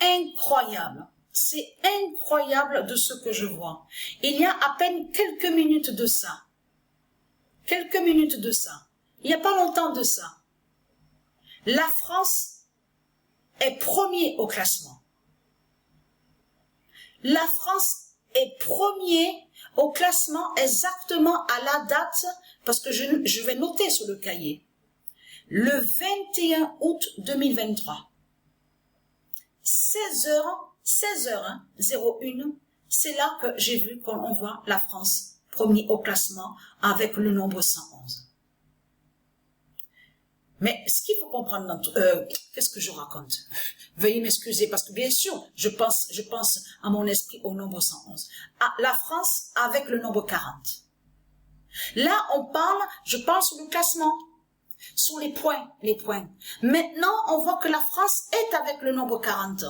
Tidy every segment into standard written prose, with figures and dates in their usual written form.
incroyable. C'est incroyable de ce que je vois. Il y a à peine quelques minutes de ça. Quelques minutes de ça. Il n'y a pas longtemps de ça. La France est premier au classement. La France est premier au classement exactement à la date, parce que je vais noter sur le cahier. Le 21 août 2023. 16h01, c'est là que j'ai vu qu'on voit la France premier au classement avec le nombre 111. Mais ce qu'il faut comprendre dans tout, qu'est-ce que je raconte? Veuillez m'excuser parce que bien sûr, je pense à mon esprit au nombre 111. Ah, la France avec le nombre 40. Là, on parle, je pense sur le classement, sur les points. Maintenant, on voit que la France est avec le nombre 40.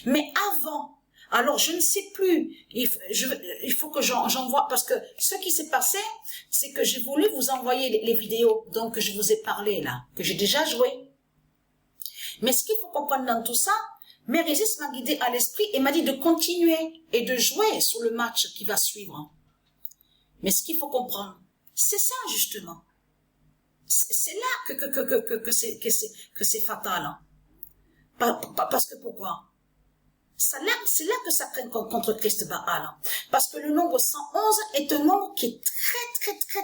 Mais avant, alors je ne sais plus, il faut que j'envoie, parce que ce qui s'est passé, c'est que j'ai voulu vous envoyer les vidéos, donc je vous ai parlé là, que j'ai déjà joué. Mais ce qu'il faut comprendre dans tout ça, Mère Isis m'a guidé à l'esprit et m'a dit de continuer et de jouer sur le match qui va suivre. Mais ce qu'il faut comprendre, c'est ça justement. C'est là que c'est fatal. Hein. Parce que pourquoi? C'est là que ça craint contre Christ Baal. Parce que le nombre 111 est un nombre qui est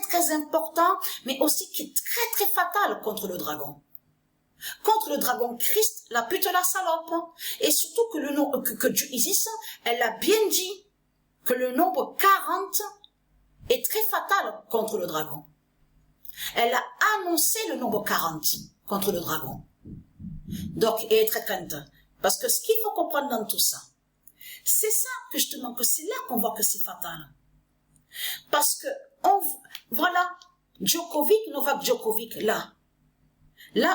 très important, mais aussi qui est très fatal contre le dragon. Contre le dragon Christ, la pute, la salope. Et surtout que le nom, que Dieu Isis, elle a bien dit que le nombre 40 est très fatal contre le dragon. Elle a annoncé le nombre 40 contre le dragon. Donc, elle est très crainte. Parce que ce qu'il faut comprendre dans tout ça, c'est ça que justement, que c'est là qu'on voit que c'est fatal. Parce que, voilà, Novak Djokovic, là,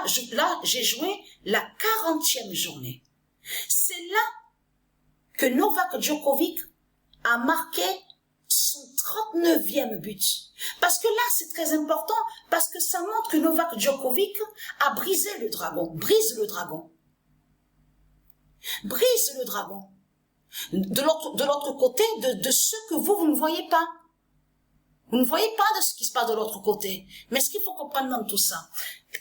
j'ai joué la 40e journée. C'est là que Novak Djokovic a marqué son 39e but. Parce que là, c'est très important, parce que ça montre que Novak Djokovic a brisé le dragon, brise le dragon. Brise le dragon. De l'autre côté, de ce que vous ne voyez pas. Vous ne voyez pas de ce qui se passe de l'autre côté. Mais ce qu'il faut comprendre dans tout ça,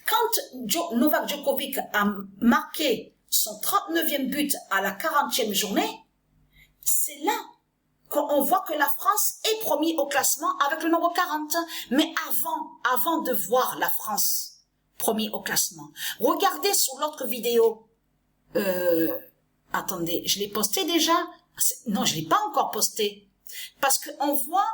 quand Novak Djokovic a marqué son 39e but à la 40e journée, c'est là qu'on voit que la France est premier au classement avec le nombre 40. Mais avant de voir la France premier au classement, regardez sur l'autre vidéo. Attendez, je l'ai posté déjà? Non, je l'ai pas encore posté. Parce qu'on voit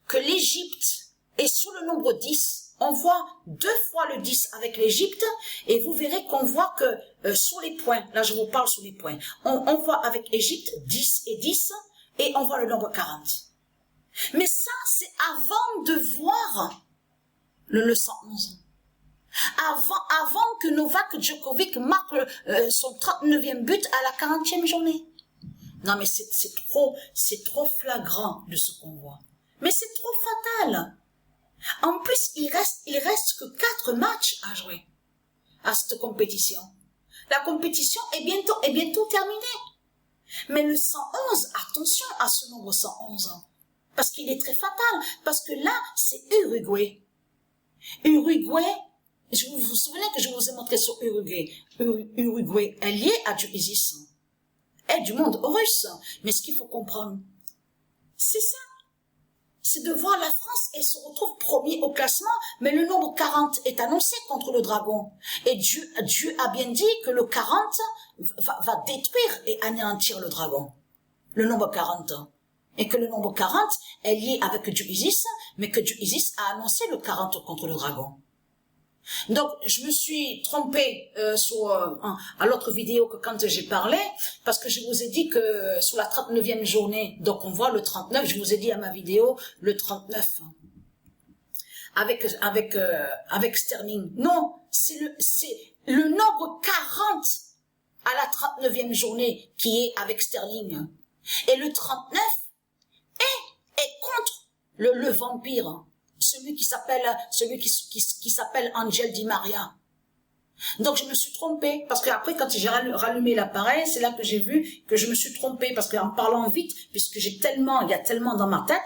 que l'Égypte est sous le nombre 10. On voit 2 fois le 10 avec l'Égypte et vous verrez qu'on voit que sur les points, là je vous parle sur les points, on voit avec Égypte 10 et 10 et on voit le nombre 40. Mais ça, c'est avant de voir le 111. Avant que Novak Djokovic marque son 39e but à la 40e journée. Non, mais c'est trop flagrant de ce qu'on voit. Mais c'est trop fatal. En plus, il reste que 4 matchs à jouer à cette compétition. La compétition est bientôt terminée. Mais le 111, attention à ce nombre 111. Parce qu'il est très fatal. Parce que là, c'est Uruguay. Uruguay, vous vous souvenez que je vous ai montré sur Uruguay. Uruguay est lié à Dieu Isis. Et du monde russe. Mais ce qu'il faut comprendre, c'est ça. C'est de voir la France et se retrouve premier au classement, mais le nombre 40 est annoncé contre le dragon. Et Dieu a bien dit que le 40 va détruire et anéantir le dragon. Le nombre 40. Et que le nombre 40 est lié avec Dieu Isis, mais que Dieu Isis a annoncé le 40 contre le dragon. Donc, je me suis trompée à l'autre vidéo que quand j'ai parlé, parce que je vous ai dit que sur la 39e journée, donc on voit le 39, je vous ai dit à ma vidéo, le 39, avec Sterling. Non, c'est le nombre 40 à la 39e journée qui est avec Sterling. Et le 39 est contre le vampire. Celui qui s'appelle Angel Di Maria. Donc je me suis trompée, parce que après quand j'ai rallumé l'appareil, c'est là que j'ai vu que je me suis trompée, parce qu'en parlant vite, puisque il y a tellement dans ma tête,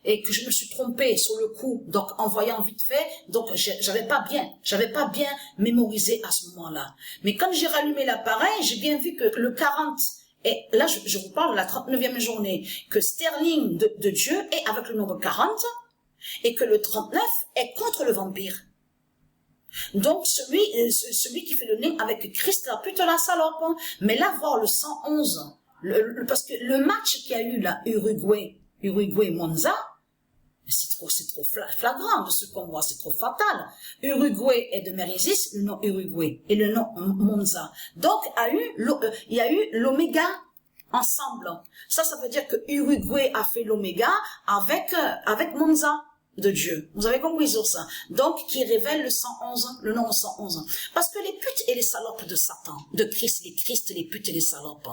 et que je me suis trompée sur le coup, donc en voyant vite fait, donc j'avais pas bien mémorisé à ce moment-là. Mais quand j'ai rallumé l'appareil, j'ai bien vu que le 40, et là je vous parle de la 39e journée, que Sterling de Dieu est avec le nombre 40, et que le 39 est contre le vampire. Donc celui qui fait le lien avec Christ, la pute la salope. Hein. Mais là, voir le 111, parce que le match qu'il y a eu là, Uruguay-Monza, c'est trop flagrant de ce qu'on voit, c'est trop fatal. Uruguay est de Mérésis, le nom Uruguay, et le nom Monza. Donc, il y a eu l'oméga ensemble. Ça veut dire que Uruguay a fait l'oméga avec Monza de Dieu. Vous avez compris sur ça. Donc, qui révèle le 111, le nom 111. Parce que les putes et les salopes de Satan, de Christ, les putes et les salopes.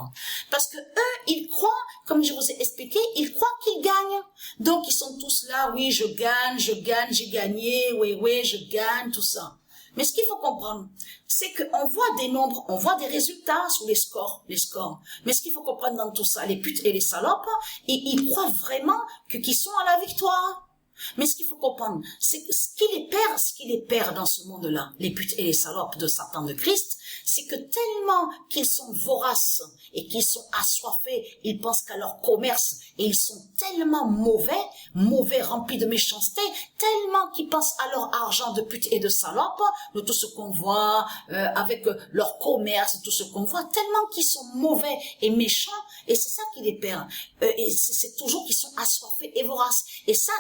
Parce que eux, ils croient, comme je vous ai expliqué, ils croient qu'ils gagnent. Donc, ils sont tous là, oui, je gagne, j'ai gagné, oui, je gagne, tout ça. Mais ce qu'il faut comprendre, c'est qu'on voit des nombres, on voit des résultats sur les scores. Mais ce qu'il faut comprendre dans tout ça, les putes et les salopes, ils croient vraiment qu'ils sont à la victoire. Mais ce qu'il faut comprendre, c'est que ce qui les perd dans ce monde-là, les putes et les salopes de Satan de Christ, c'est que tellement qu'ils sont voraces et qu'ils sont assoiffés, ils pensent qu'à leur commerce, et ils sont tellement mauvais, remplis de méchanceté, tellement qu'ils pensent à leur argent de putes et de salopes, de tout ce qu'on voit, avec leur commerce, tout ce qu'on voit, tellement qu'ils sont mauvais et méchants, et c'est ça qui les perd. Et c'est toujours qu'ils sont assoiffés et voraces. Et ça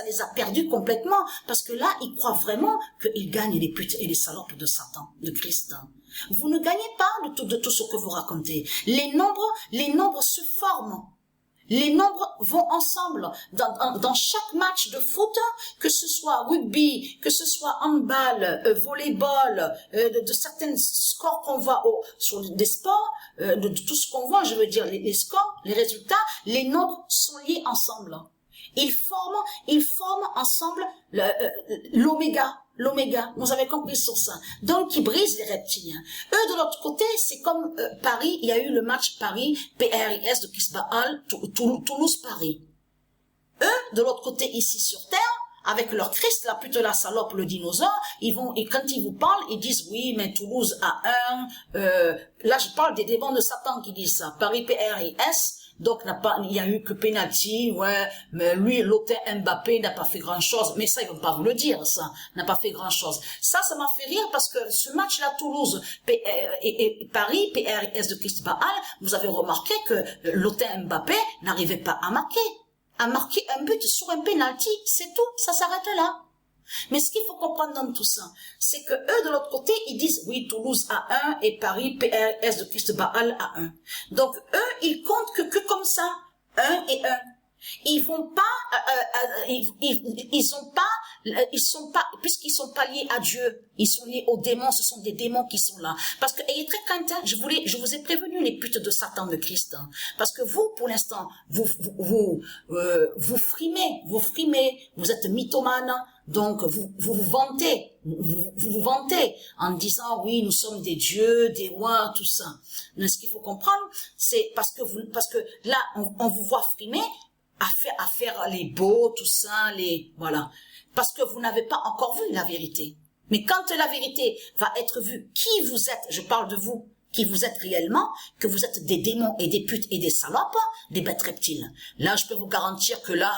les a perdus complètement, parce que là, ils croient vraiment qu'ils gagnent les putes et les salopes de Satan, de Christ. Vous ne gagnez pas de tout ce que vous racontez. Les nombres se forment. Les nombres vont ensemble dans chaque match de foot, que ce soit rugby, que ce soit handball, volleyball, de certains scores qu'on voit sur des sports, de tout ce qu'on voit, je veux dire les scores, les résultats, les nombres sont liés ensemble. Ils forment ensemble l'oméga. Vous avez compris sur ça. Donc, qui brise les reptiliens. Eux, de l'autre côté, c'est comme Paris, il y a eu le match Paris, PRIS de Kisbaal, Toulouse-Paris. Eux, de l'autre côté, ici sur Terre, avec leur Christ, la pute, la salope, le dinosaure, et quand ils vous parlent, ils disent, oui, mais Toulouse a là, je parle des démons de Satan qui disent ça. Paris, PRIS, donc il y a eu que penalty, ouais, mais lui, l'hôtel Mbappé n'a pas fait grand chose, mais ça, ils vont pas vous le dire, ça, n'a pas fait grand chose. Ça m'a fait rire parce que ce match-là, Toulouse, et Paris, PRS de Christ Baal, vous avez remarqué que l'hôtel Mbappé n'arrivait pas à marquer un but sur un penalty, c'est tout, ça s'arrête là. Mais ce qu'il faut comprendre dans tout ça, c'est que eux, de l'autre côté, ils disent, oui, Toulouse a 1 et Paris, PRS de Christ Baal a 1. Donc, eux, ils comptent que comme ça, 1 et 1. Ils vont pas, ils sont pas, puisqu'ils sont pas liés à Dieu, ils sont liés aux démons, ce sont des démons qui sont là. Parce que, ayez très crainte, je vous ai prévenu les putes de Satan de Christ, hein, parce que vous, pour l'instant, vous frimez, vous êtes mythomane, donc vous vous vantez en disant oui, nous sommes des dieux, des rois, tout ça. Mais ce qu'il faut comprendre, c'est parce que là, on vous voit frimer, à faire les beaux, tout ça, voilà. Parce que vous n'avez pas encore vu la vérité. Mais quand la vérité va être vue, qui vous êtes, je parle de vous, qui vous êtes réellement, que vous êtes des démons et des putes et des salopes, des bêtes reptiles. Là, je peux vous garantir que là,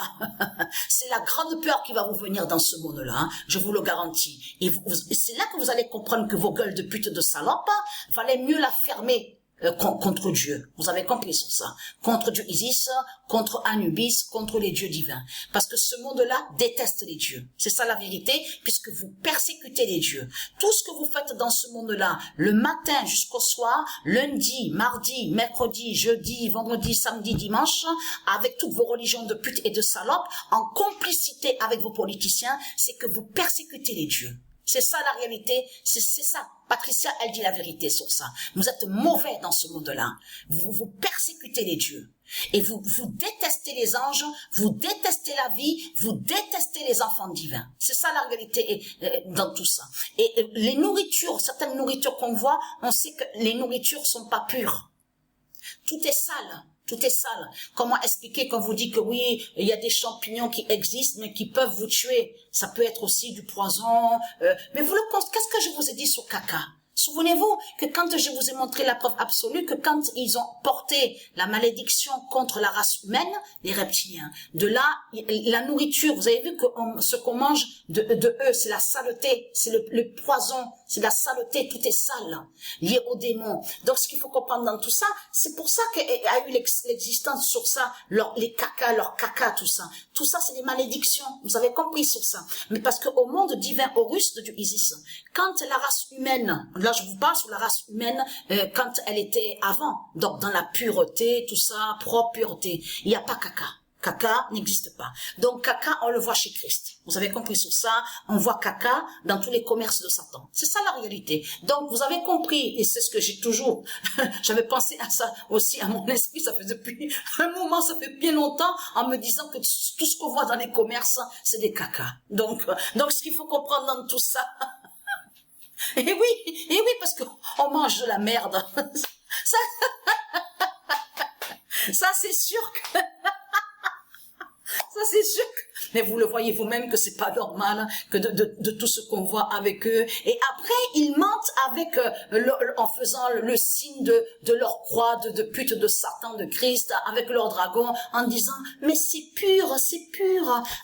c'est la grande peur qui va vous venir dans ce monde-là, hein, je vous le garantis. Et c'est là que vous allez comprendre que vos gueules de putes de salopes, valait mieux la fermer contre Dieu. Vous avez compris sur ça. Contre Dieu Isis, contre Anubis, contre les dieux divins. Parce que ce monde-là déteste les dieux. C'est ça la vérité, puisque vous persécutez les dieux. Tout ce que vous faites dans ce monde-là, le matin jusqu'au soir, lundi, mardi, mercredi, jeudi, vendredi, samedi, dimanche, avec toutes vos religions de putes et de salopes, en complicité avec vos politiciens, c'est que vous persécutez les dieux. C'est ça la réalité, c'est ça. Patricia, elle dit la vérité sur ça. Vous êtes mauvais dans ce monde-là. Vous persécutez les dieux. Et vous détestez les anges, vous détestez la vie, vous détestez les enfants divins. C'est ça la réalité dans tout ça. Et les nourritures, certaines nourritures qu'on voit, on sait que les nourritures sont pas pures. Tout est sale. Tout est sale. Comment expliquer quand vous dit que oui, il y a des champignons qui existent, mais qui peuvent vous tuer. Ça peut être aussi du poison. Mais vous qu'est-ce que je vous ai dit sur caca? Souvenez-vous que quand je vous ai montré la preuve absolue, que quand ils ont porté la malédiction contre la race humaine, les reptiliens, de là, la nourriture, vous avez vu que ce qu'on mange de eux, c'est la saleté, c'est le poison, c'est la saleté, tout est sale, lié aux démons. Donc ce qu'il faut comprendre dans tout ça, c'est pour ça qu'il y a eu l'existence sur ça, leur caca, tout ça. Tout ça, c'est des malédictions. Vous avez compris sur ça. Mais parce qu'au monde divin Horus de Isis, quand la race humaine, là je vous parle sur la race humaine, quand elle était avant, donc dans la pureté, tout ça, propre pureté, il n'y a pas caca. Caca n'existe pas. Donc caca, on le voit chez Christ. Vous avez compris sur ça, on voit caca dans tous les commerces de Satan. C'est ça la réalité. Donc vous avez compris, et c'est ce que j'ai toujours, j'avais pensé à ça aussi à mon esprit, ça fait depuis un moment, ça fait bien longtemps, en me disant que tout ce qu'on voit dans les commerces, c'est des caca. Donc ce qu'il faut comprendre dans tout ça, et oui, parce qu'on mange de la merde. Ça c'est sûr que... Ça c'est sûr que... Mais vous le voyez vous-même que c'est pas normal que de tout ce qu'on voit avec eux. Et après, ils mentent avec en faisant le signe de leur croix, de pute de Satan, de Christ, avec leur dragon, en disant mais c'est pur,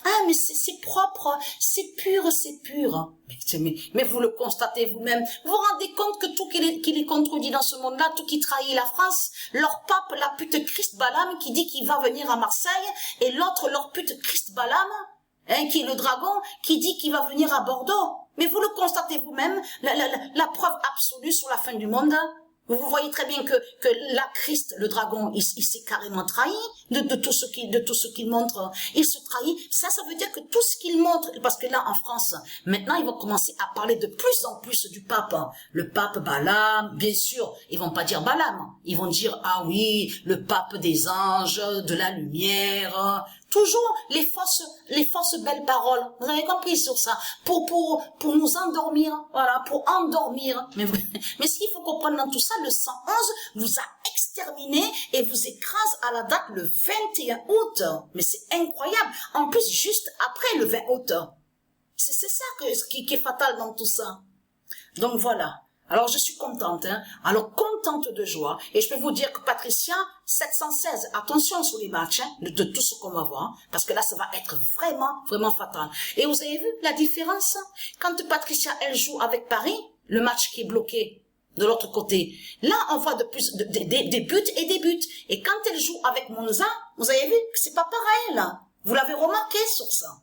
ah mais c'est propre, c'est pur. Mais vous le constatez vous-même. Vous vous rendez compte que tout qui les contredit dans ce monde-là, tout qui trahit la France, leur pape, la pute Christ Balaam, qui dit qu'il va venir à Marseille, et l'autre, leur pute Christ Balaam, qui est le dragon, qui dit qu'il va venir à Bordeaux. Mais vous le constatez vous-même, la preuve absolue sur la fin du monde. Vous voyez très bien que la Christ, le dragon, il s'est carrément trahi de tout ce qu'il montre. Il se trahit. Ça veut dire que tout ce qu'il montre, parce que là, en France, maintenant, ils vont commencer à parler de plus en plus du pape. Le pape Balaam, bien sûr, ils vont pas dire Balaam. Ils vont dire, ah oui, le pape des anges, de la lumière. Toujours les fausses belles paroles. Vous avez compris sur ça. Pour nous endormir. Voilà, pour endormir. Mais ce qu'il faut comprendre dans tout ça, le 111 vous a exterminé et vous écrase à la date le 21 août. Mais c'est incroyable. En plus, juste après le 20 août. C'est ça qui est fatal dans tout ça. Donc voilà. Alors je suis contente, alors contente de joie. Et je peux vous dire que Patricia, 716, attention sur les matchs, de tout ce qu'on va voir, parce que là ça va être vraiment, vraiment fatal. Et vous avez vu la différence? Quand Patricia, elle joue avec Paris, le match qui est bloqué de l'autre côté, là on voit des buts et des buts. Et quand elle joue avec Monza, vous avez vu que c'est pas pareil là. Vous l'avez remarqué sur ça.